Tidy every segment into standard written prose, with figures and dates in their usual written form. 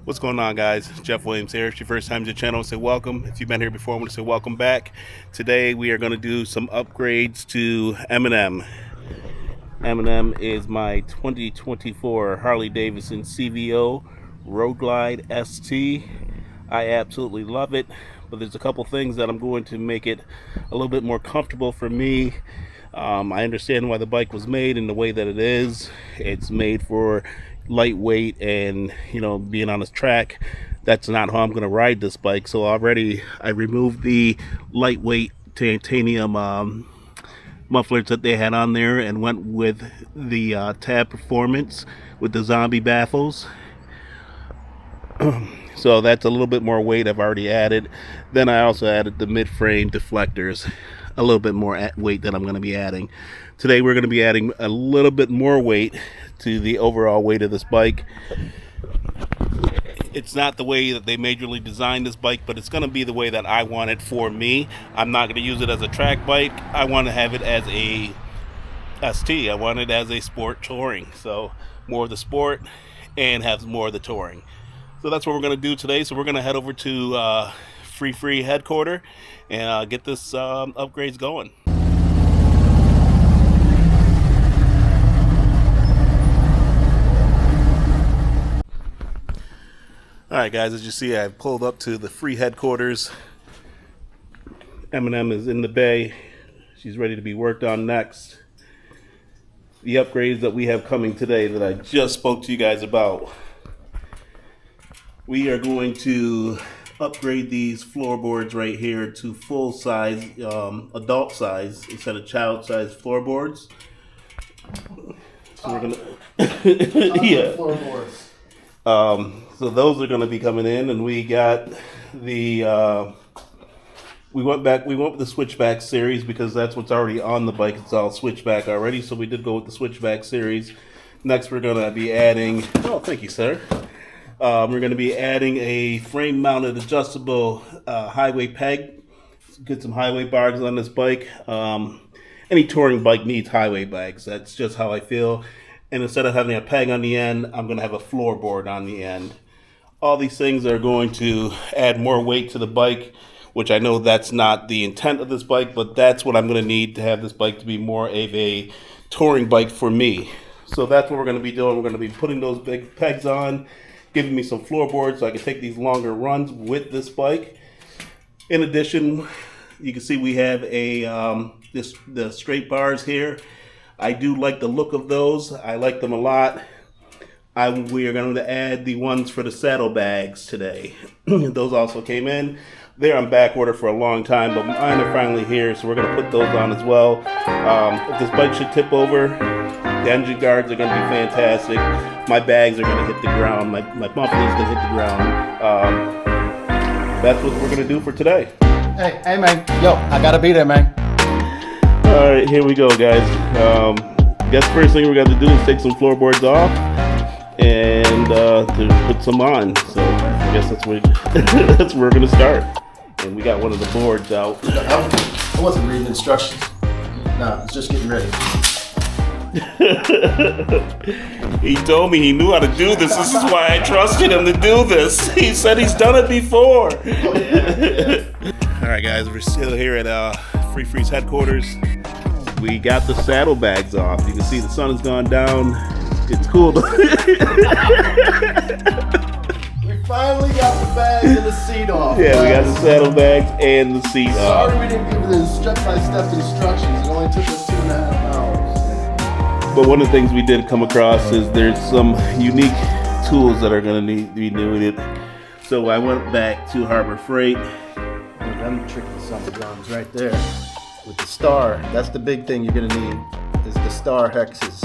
What's going on, guys? Jeff Williams here. If it's your first time to the channel, I want to say welcome. If you've been here before, I want to say welcome back. Today we are going to do some upgrades to M&M. M&M is my 2024 Harley-Davidson CVO Road Glide ST. I absolutely love it, but there's a couple things that I'm going to make it a little bit more comfortable for me. I understand why the bike was made in the way that it is. It's made for lightweight and, being on this track. That's not how I'm going to ride this bike. So already I removed the lightweight titanium mufflers that they had on there and went with the tab performance with the zombie baffles. So that's a little bit more weight I've already added. Then I also added the midframe deflectors, a little bit more weight that I'm going to be adding. Today we're going to be adding a little bit more weight to the overall weight of this bike. It's not the way that they majorly designed this bike, but it's going to be the way that I want it for me. I'm not going to use it as a track bike. I want to have it as a ST. I want it as a sport touring. So more of the sport and have more of the touring. So that's what we're going to do today. So we're going to head over to Free headquarters and get this upgrades going. Alright guys, as you see, I've pulled up to the Free headquarters. M&M is in the bay. She's ready to be worked on next. The upgrades that we have coming today that I just spoke to you guys about. We are going to upgrade these floorboards right here to full size, adult size instead of child size floorboards. So we're gonna yeah. Floorboards. So those are going to be coming in, and we got the we went with the Switchback series because that's what's already on the bike. It's all Switchback already, so we did go with the Switchback series. Next, we're going to be adding. Oh, thank you, sir. We're going to be adding a frame-mounted adjustable highway peg. Get some highway bars on this bike. Any touring bike needs highway bags. That's just how I feel. And instead of having a peg on the end, I'm going to have a floorboard on the end. All these things are going to add more weight to the bike, which I know that's not the intent of this bike, but that's what I'm going to need to have this bike to be more of a touring bike for me. So that's what we're going to be doing. We're going to be putting those big pegs on, giving me some floorboards so I can take these longer runs with this bike. In addition, you can see we have the straight bars here. I do like the look of those. I like them a lot. We are going to add the ones for the saddlebags today. Those also came in. They're on back order for a long time, but mine are finally here, so we're going to put those on as well. If this bike should tip over, the engine guards are going to be fantastic. My bags are going to hit the ground. My muffler is going to hit the ground. That's what we're going to do for today. Hey, man. Yo, I got to be there, man. All right, here we go, guys. Guess first thing we're going to do is take some floorboards off and to put some on. So I guess that's where we're going to start. And we got one of the boards out. I wasn't reading instructions. No, I was just getting ready. He told me he knew how to do this. This is why I trusted him to do this. He said he's done it before. Oh, yeah. All right, guys, we're still here at Free's headquarters. We got the saddlebags off. You can see the sun has gone down. It's cool. We finally got the bags and the seat off. Yeah, we got the saddlebags and the seat off. Sorry we didn't give the step-by-step instructions. It only took us 2.5 hours. But one of the things we did come across is there's some unique tools that are going to need to be doing it. So I went back to Harbor Freight. I'm tricking some drums right there with the star. That's the big thing you're going to need is the star hexes.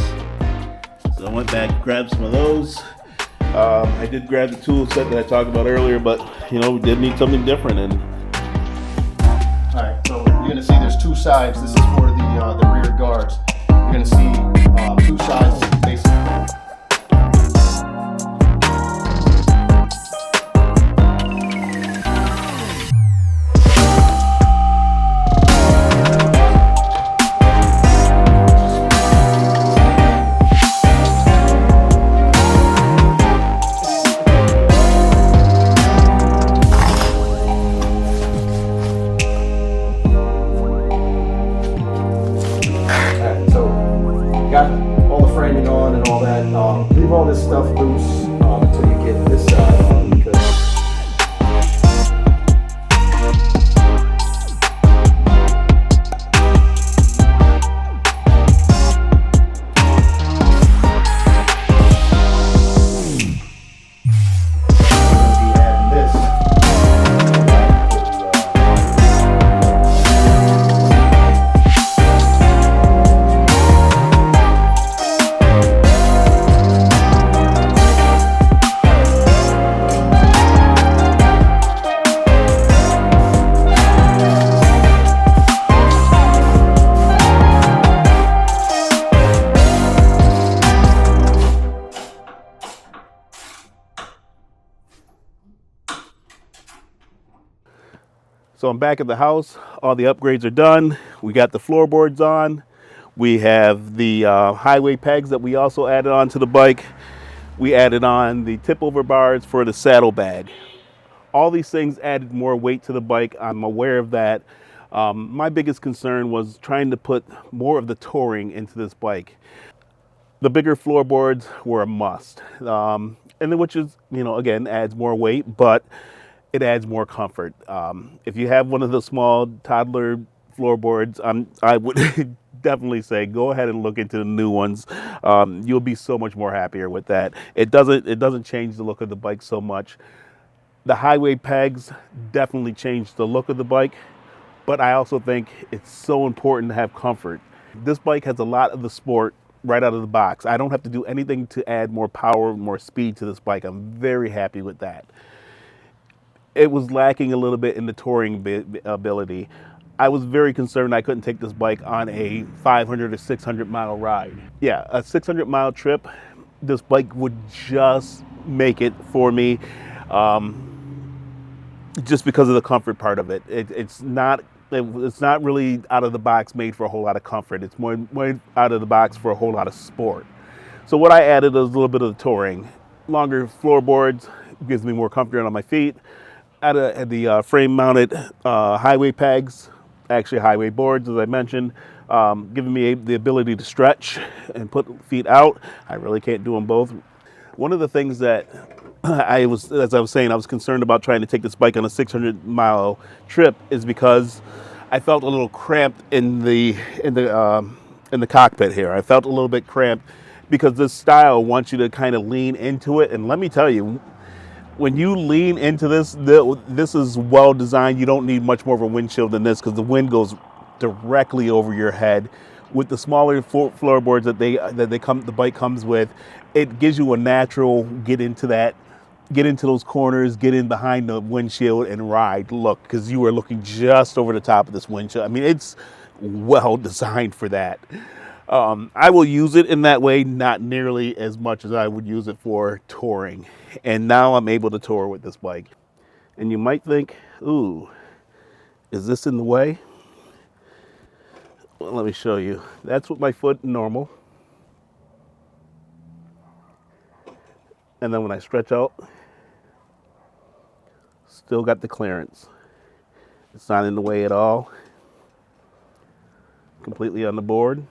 So I went back and grabbed some of those. I did grab the tool set that I talked about earlier, but we did need something different. And all right, so you're going to see there's two sides. This is for the rear guards. You're going to see two sides basically. So I'm back at the house. All the upgrades are done. We got the floorboards on. We have the highway pegs that we also added on to the bike. We added on the tip over bars for the saddlebag. All these things added more weight to the bike. I'm aware of that. My biggest concern was trying to put more of the touring into this bike. The bigger floorboards were a must, and then which is, again, adds more weight, but it adds more comfort. If you have one of the small toddler floorboards, I would definitely say go ahead and look into the new ones. You'll be so much more happier with that. It doesn't change the look of the bike so much. The highway pegs definitely changed the look of the bike, but I also think it's so important to have comfort. This bike has a lot of the sport right out of the box. I don't have to do anything to add more power, more speed to this bike. I'm very happy with that. It was lacking a little bit in the touring ability. I was very concerned I couldn't take this bike on a 500 or 600 mile ride. Yeah, a 600 mile trip, this bike would just make it for me, just because of the comfort part of it. It's not really out of the box made for a whole lot of comfort. It's more out of the box for a whole lot of sport. So what I added was a little bit of the touring. Longer floorboards gives me more comfort on my feet. Added the frame mounted highway pegs, actually highway boards, as I mentioned, giving me the ability to stretch and put feet out. I really can't do them both. One of the things that as I was saying, I was concerned about trying to take this bike on a 600 mile trip is because I felt a little cramped in the cockpit here. I felt a little bit cramped because this style wants you to kind of lean into it. And let me tell you, when you lean into this, this is well designed. You don't need much more of a windshield than this because the wind goes directly over your head. With the smaller floorboards that the bike comes with, it gives you a natural get into those corners, get in behind the windshield and ride look, because you are looking just over the top of this windshield. I mean, it's well designed for that. I will use it in that way, not nearly as much as I would use it for touring. And now I'm able to tour with this bike. And you might think, ooh, is this in the way? Well, let me show you. That's with my foot normal. And then when I stretch out, still got the clearance. It's not in the way at all. Completely on the board.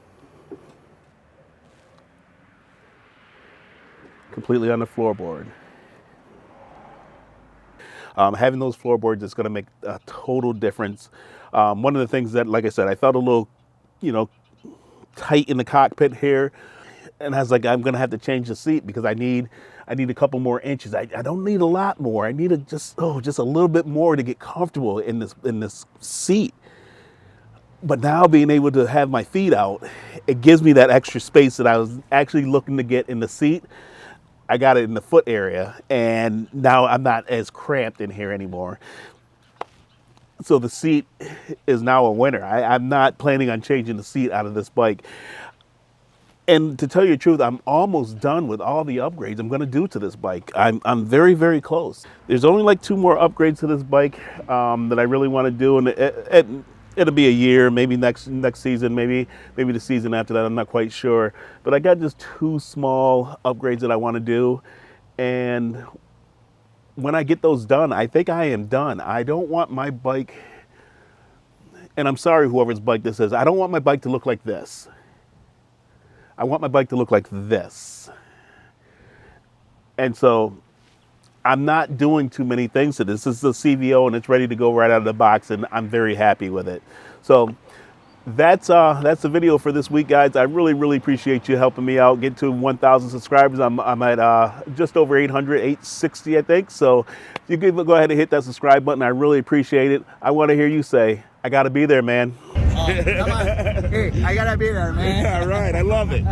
Completely on the floorboard. Having those floorboards is going to make a total difference. One of the things that, like I said, I felt a little, tight in the cockpit here, and I was like, I'm going to have to change the seat because I need a couple more inches. I don't need a lot more. I need just a little bit more to get comfortable in this seat. But now being able to have my feet out, it gives me that extra space that I was actually looking to get in the seat. I got it in the foot area, and now I'm not as cramped in here anymore. So the seat is now a winner. I'm not planning on changing the seat out of this bike. And to tell you the truth, I'm almost done with all the upgrades I'm going to do to this bike. I'm very, very close. There's only like 2 more upgrades to this bike that I really want to do, and it'll be a year, maybe next season, maybe the season after that. I'm not quite sure. But I got just 2 small upgrades that I want to do, and when I get those done, I think I am done. I don't want my bike, and I'm sorry whoever's bike this is, I don't want my bike to look like this. I want my bike to look like this. And so I'm not doing too many things to this. This is the CVO and it's ready to go right out of the box, and I'm very happy with it. So that's the video for this week, guys. I really, really appreciate you helping me out get to 1,000 subscribers. I'm at just over 860, I think. So you can go ahead and hit that subscribe button. I really appreciate it. I want to hear you say, I got to be there, man. Come on. Hey, I got to be there, man. All right. I love it.